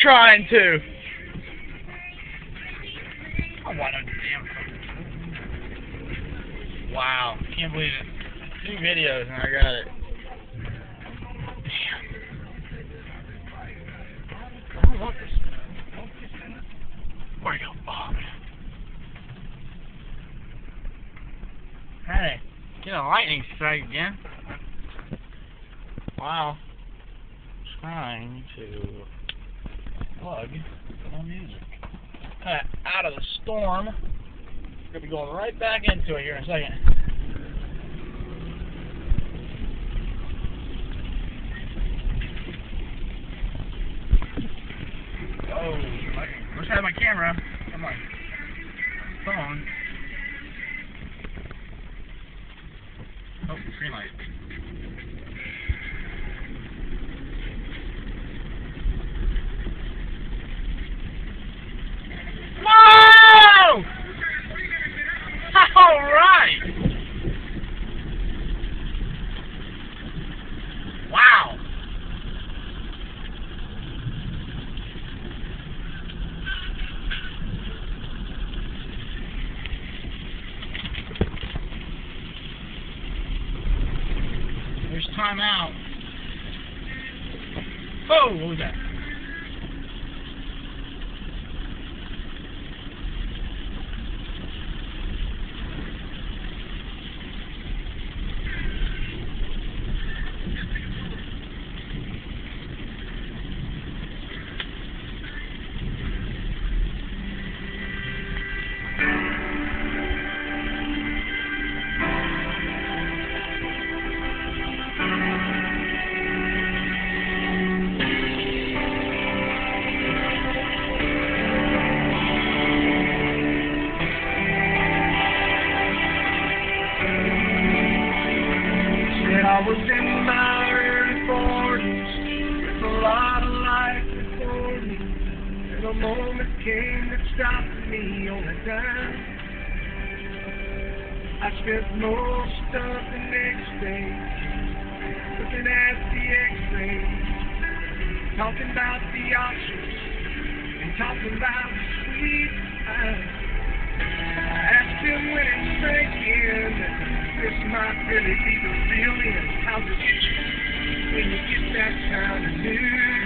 trying to. Oh, what a damn. Wow, can't believe it. 2 videos and I got it. Damn. I don't want this. Where'd you go? Oh, man. Hey, get a lightning strike again. Wow. Trying to plug my music. Out of the storm. We're going to be going right back into it here in a second. Oh, I wish I had my camera. Come on. Phone. Oh, green light. Whoa! All right. Wow. There's time out. Oh, what was that? I was in my early 40s with a lot of life before me, and a moment came that stopped me on a dime. I spent most of the next day looking at the X-rays, talking about the options and talking about the sweet time. I asked him when it sank in that this might really be the real end. How's it when you get that kind of news?